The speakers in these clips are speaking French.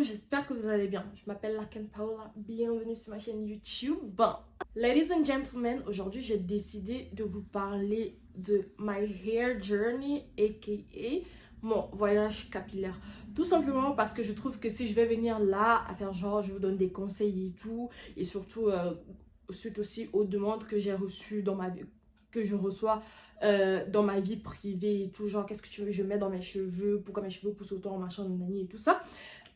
j'espère que vous allez bien. Je m'appelle Laken Paola, bienvenue sur ma chaîne YouTube. Bon, ladies and gentlemen, aujourd'hui j'ai décidé de vous parler de my hair journey, aka mon voyage capillaire. Tout simplement parce que je trouve que si je vais venir là à faire genre je vous donne des conseils et tout, et surtout suite aussi aux demandes que j'ai reçues dans ma vie, que je reçois dans ma vie privée et tout, genre qu'est-ce que tu veux que je mets dans mes cheveux, pourquoi mes cheveux poussent autant, machin, nanani et tout ça.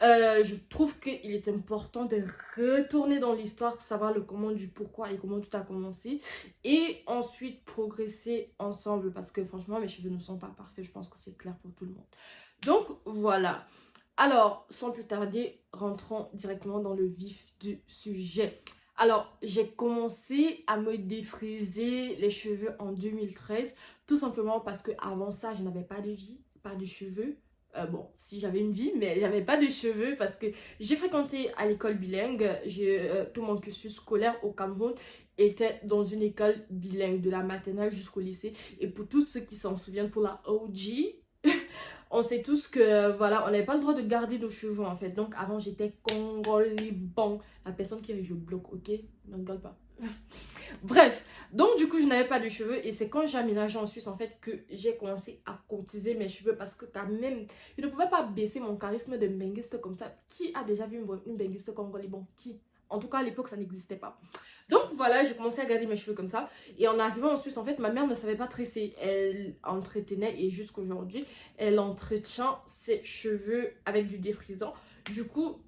Je trouve qu'il est important de retourner dans l'histoire, savoir le comment du pourquoi et comment tout a commencé. Et ensuite progresser ensemble parce que franchement mes cheveux ne sont pas parfaits, je pense que c'est clair pour tout le monde. Donc voilà. Alors sans plus tarder, rentrons directement dans le vif du sujet. Alors, j'ai commencé à me défriser les cheveux en 2013, tout simplement parce que avant ça, je n'avais pas de vie, pas de cheveux. Bon, si j'avais une vie, mais j'avais pas de cheveux parce que j'ai fréquenté à l'école bilingue. Tout mon cursus scolaire au Cameroun était dans une école bilingue, de la maternelle jusqu'au lycée. Et pour tous ceux qui s'en souviennent, pour la OG, on sait tous que voilà, on n'avait pas le droit de garder nos cheveux en fait. Donc avant j'étais congolibon. La personne qui rit, je bloque, ok? Ne rigole pas. Bref, donc du coup je n'avais pas de cheveux et c'est quand j'ai aménagé en Suisse en fait que j'ai commencé à cotiser mes cheveux parce que quand même, je ne pouvais pas baisser mon charisme de benguiste comme ça. Qui a déjà vu une benguiste congolibon? Qui? En tout cas à l'époque ça n'existait pas. Donc voilà, j'ai commencé à garder mes cheveux comme ça. Et en arrivant en Suisse, en fait, ma mère ne savait pas tresser. Elle entretenait, et jusqu'aujourd'hui, elle entretient ses cheveux avec du défrisant. Du coup,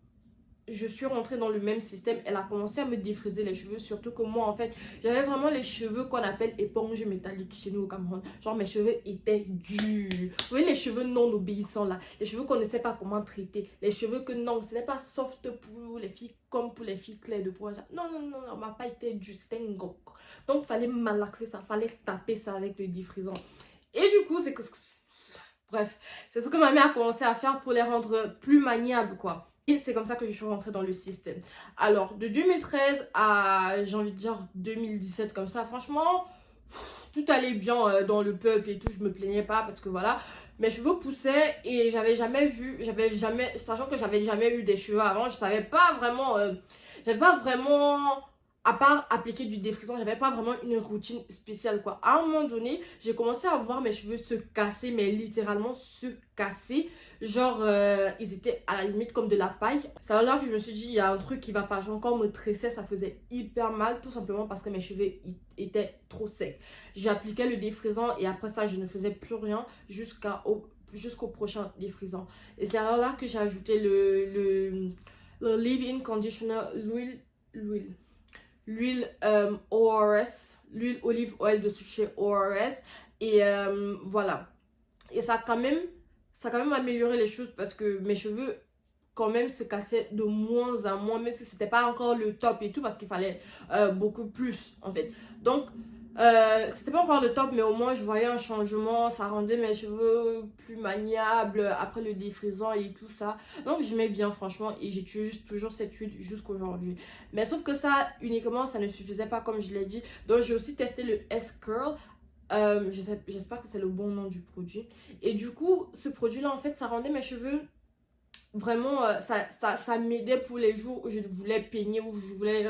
je suis rentrée dans le même système. Elle a commencé à me défriser les cheveux. Surtout que moi, en fait, j'avais vraiment les cheveux qu'on appelle éponges métalliques chez nous au Cameroun. Genre, mes cheveux étaient durs. Vous voyez les cheveux non obéissants là. Les cheveux qu'on ne sait pas comment traiter. Les cheveux que non, ce n'est pas soft pour les filles comme pour les filles claires de peau. Non, non, non, non, ma pas été dure. C'était un gok. Donc, il fallait malaxer ça. Il fallait taper ça avec le défrisant. Et du coup, c'est que... Bref, c'est ce que ma mère a commencé à faire pour les rendre plus maniables, quoi. Et c'est comme ça que je suis rentrée dans le système. Alors, de 2013 à, j'ai envie de dire, 2017, comme ça, franchement, tout allait bien dans le peuple et tout. Je me plaignais pas parce que voilà, mes cheveux poussaient et sachant que j'avais jamais eu des cheveux avant, je savais pas vraiment, à part appliquer du défrisant, j'avais pas vraiment une routine spéciale quoi. À un moment donné, j'ai commencé à voir mes cheveux se casser, mais littéralement se casser. Genre, ils étaient à la limite comme de la paille. C'est alors que je me suis dit, il y a un truc qui va pas. J'ai encore me tresser, ça faisait hyper mal, tout simplement parce que mes cheveux étaient trop secs. J'ai appliqué le défrisant et après ça, je ne faisais plus rien jusqu'au prochain défrisant. Et c'est alors là que j'ai ajouté le leave-in conditioner, l'huile ORS, l'huile olive oil de chez ORS. Et voilà. Et ça a quand même amélioré les choses parce que mes cheveux quand même se cassaient de moins en moins, même si c'était pas encore le top et tout, parce qu'il fallait beaucoup plus en fait. Donc c'était pas encore le top, mais au moins je voyais un changement, ça rendait mes cheveux plus maniables après le défrisant et tout ça. Donc j'aimais bien franchement et j'utilise toujours cette huile jusqu'aujourd'hui. Mais sauf que ça uniquement ça ne suffisait pas comme je l'ai dit. Donc j'ai aussi testé le S-Curl. J'espère que c'est le bon nom du produit. Et du coup, ce produit-là, en fait, ça rendait mes cheveux vraiment... ça m'aidait pour les jours où je voulais peigner, où je voulais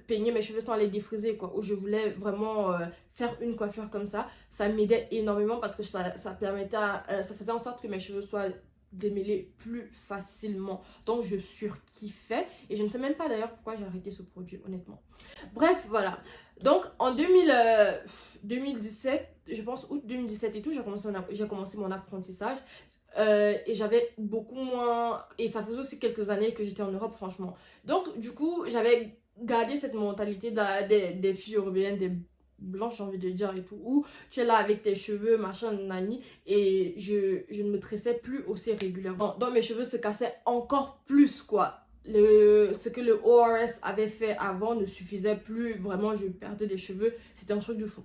peigner mes cheveux sans les défriser, quoi. Où je voulais vraiment faire une coiffure comme ça. Ça m'aidait énormément parce que ça permettait... ça faisait en sorte que mes cheveux soient démêlés plus facilement. Donc, je surkiffais. Et je ne sais même pas d'ailleurs pourquoi j'ai arrêté ce produit, honnêtement. Bref, voilà. Donc en 2017, je pense août 2017 et tout, j'ai commencé mon apprentissage et j'avais beaucoup moins, et ça faisait aussi quelques années que j'étais en Europe franchement. Donc du coup, j'avais gardé cette mentalité des filles européennes, des blanches j'ai envie de dire et tout, où tu es là avec tes cheveux, machin, nani, et je ne me tressais plus aussi régulièrement. Donc mes cheveux se cassaient encore plus quoi. Ce que le ORS avait fait avant ne suffisait plus, vraiment je perdais des cheveux, c'était un truc de fou.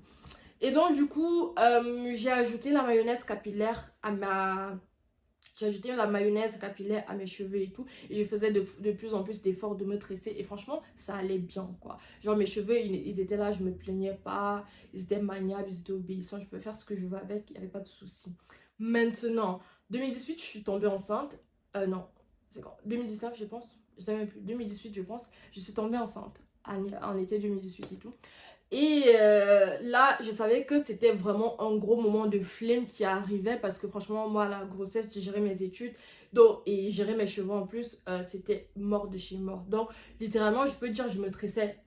Et donc du coup j'ai ajouté la mayonnaise capillaire à mes cheveux et tout, et je faisais de plus en plus d'efforts de me tresser et franchement ça allait bien quoi. Genre mes cheveux ils étaient là, je me plaignais pas, ils étaient maniables, ils étaient obéissants, je pouvais faire ce que je veux avec, il n'y avait pas de souci. Maintenant 2018 je suis tombée enceinte, non c'est quand 2019 je pense, je sais même plus, 2018 je pense, je suis tombée enceinte en été 2018 et tout. Et là, je savais que c'était vraiment un gros moment de flemme qui arrivait parce que franchement, moi, la grossesse, j'ai géré mes études donc, et gérer mes cheveux en plus, c'était mort de chez mort. Donc, littéralement, je peux dire, je me tressais.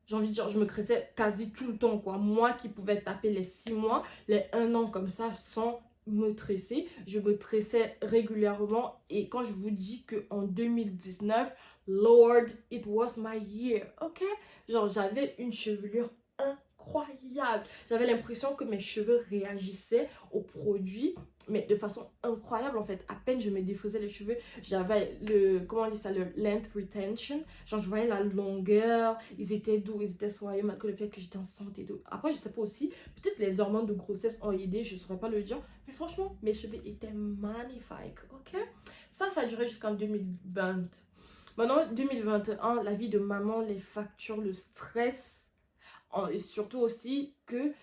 J'ai envie de dire, je me tressais quasi tout le temps, quoi. Moi qui pouvais taper les 6 mois, les 1 an comme ça, sans me tresser. Je me tressais régulièrement. Et quand je vous dis qu'en 2019, Lord, it was my year, ok? Genre, j'avais une chevelure incroyable. J'avais l'impression que mes cheveux réagissaient aux produits, mais de façon incroyable en fait. À peine je me défrisais les cheveux, j'avais le, comment on dit ça, le length retention. Genre, je voyais la longueur, ils étaient doux, ils étaient soyeux, malgré le fait que j'étais enceinte et tout. Après, je sais pas aussi, peut-être les hormones de grossesse ont aidé, je saurais pas le dire. Mais franchement, mes cheveux étaient magnifiques, ok? Ça a duré jusqu'en 2020. Maintenant, 2021, la vie de maman, les factures, le stress, et surtout aussi que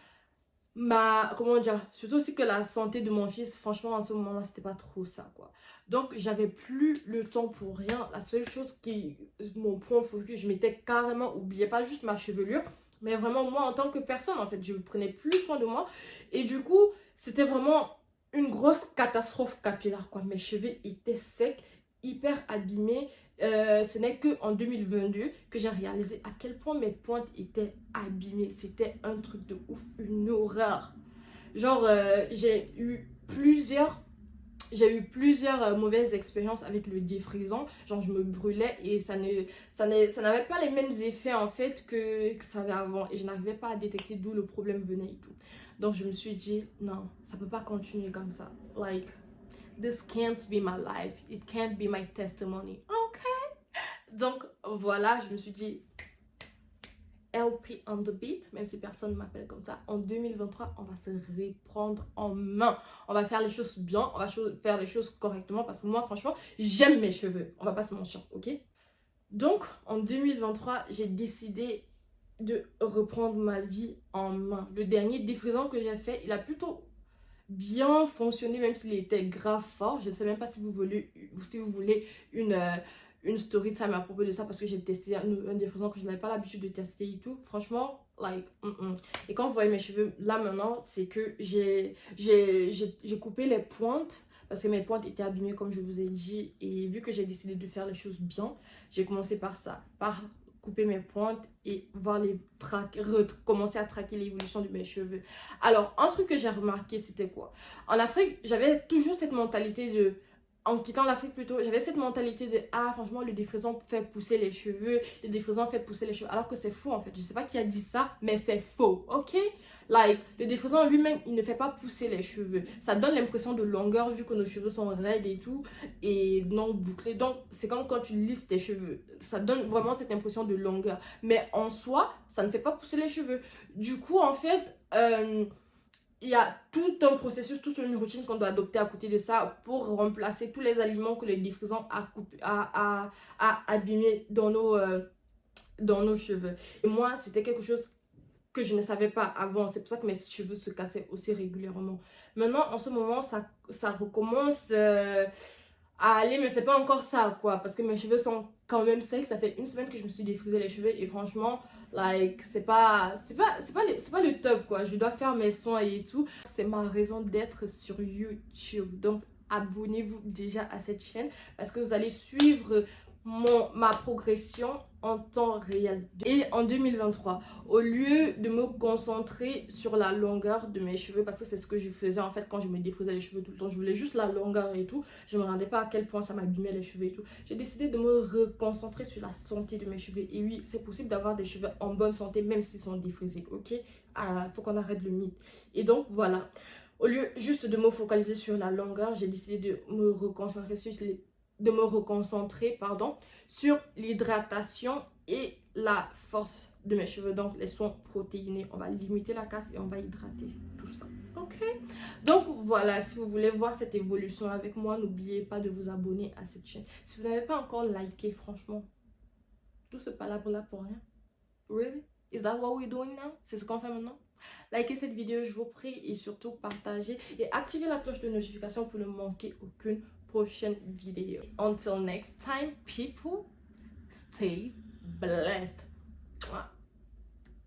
comment dire, surtout aussi que la santé de mon fils, franchement, en ce moment-là, c'était pas trop ça, quoi. Donc, j'avais plus le temps pour rien. La seule chose qui, mon point focus, je m'étais carrément oublié, pas juste ma chevelure, mais vraiment moi en tant que personne, en fait, je prenais plus soin de moi. Et du coup, c'était vraiment une grosse catastrophe capillaire, quoi. Mes cheveux étaient secs, hyper abîmés. Ce n'est qu'en 2022 que j'ai réalisé à quel point mes pointes étaient abîmées. C'était un truc de ouf, une horreur. Genre, j'ai eu plusieurs mauvaises expériences avec le défrisant. Genre, je me brûlais et ça n'avait pas les mêmes effets en fait que ça avait avant. Et je n'arrivais pas à détecter d'où le problème venait et tout. Donc, je me suis dit, non, ça peut pas continuer comme ça. Like, this can't be my life. It can't be my testimony. Ok? Donc, voilà, je me suis dit, LP on the beat, même si personne ne m'appelle comme ça. En 2023, on va se reprendre en main. On va faire les choses bien, on va faire les choses correctement parce que moi, franchement, j'aime mes cheveux. On va pas se mentir, ok? Donc, en 2023, j'ai décidé de reprendre ma vie en main. Le dernier défrisant que j'ai fait, il a plutôt bien fonctionné, même s'il était grave fort. Je ne sais même pas si vous voulez une story de ça à propos de ça parce que j'ai testé un défrisant que je n'avais pas l'habitude de tester et tout. Franchement, like, Et quand vous voyez mes cheveux là maintenant, c'est que j'ai coupé les pointes parce que mes pointes étaient abîmées comme je vous ai dit. Et vu que j'ai décidé de faire les choses bien, j'ai commencé par ça, par couper mes pointes et voir commencer à traquer l'évolution de mes cheveux. Alors, un truc que j'ai remarqué, c'était quoi? En Afrique, j'avais toujours cette mentalité de... En quittant l'Afrique plutôt, j'avais cette mentalité de ah franchement le défrisant fait pousser les cheveux, le défrisant fait pousser les cheveux, alors que c'est faux en fait. Je sais pas qui a dit ça, mais c'est faux, ok? Like, le défrisant lui-même, il ne fait pas pousser les cheveux. Ça donne l'impression de longueur vu que nos cheveux sont raides et tout, et non bouclés. Donc, c'est comme quand tu lisses tes cheveux. Ça donne vraiment cette impression de longueur. Mais en soi, ça ne fait pas pousser les cheveux. Du coup, en fait, il y a tout un processus, toute une routine qu'on doit adopter à côté de ça pour remplacer tous les aliments que le défrisant a abîmés dans nos cheveux. Et moi, c'était quelque chose que je ne savais pas avant. C'est pour ça que mes cheveux se cassaient aussi régulièrement. Maintenant, en ce moment, ça recommence à aller, mais c'est pas encore ça, quoi. Parce que mes cheveux sont quand même secs. Ça fait 1 semaine que je me suis défrisé les cheveux. Et franchement, like, c'est pas le top, quoi. Je dois faire mes soins et tout. C'est ma raison d'être sur YouTube. Donc, abonnez-vous déjà à cette chaîne parce que vous allez suivre ma progression en temps réel. Et en 2023, au lieu de me concentrer sur la longueur de mes cheveux, parce que c'est ce que je faisais en fait quand je me défrisais les cheveux tout le temps, je voulais juste la longueur et tout, je me rendais pas à quel point ça m'abîmait les cheveux et tout, j'ai décidé de me reconcentrer sur la santé de mes cheveux. Et oui, c'est possible d'avoir des cheveux en bonne santé même s'ils sont défrisés, ok? Faut qu'on arrête le mythe. Et donc voilà, au lieu juste de me focaliser sur la longueur, j'ai décidé de me reconcentrer sur l'hydratation et la force de mes cheveux. Donc les soins protéinés, on va limiter la casse et on va hydrater tout ça, ok? Donc voilà, si vous voulez voir cette évolution avec moi, n'oubliez pas de vous abonner à cette chaîne. Si vous n'avez pas encore liké, franchement, tout ce palabre là pour rien. Really? Is that what we're doing now? C'est ce qu'on fait maintenant? Likez cette vidéo, je vous prie, et surtout partagez et activez la cloche de notification pour ne manquer aucune prochaine vidéo. Until next time, people, stay blessed.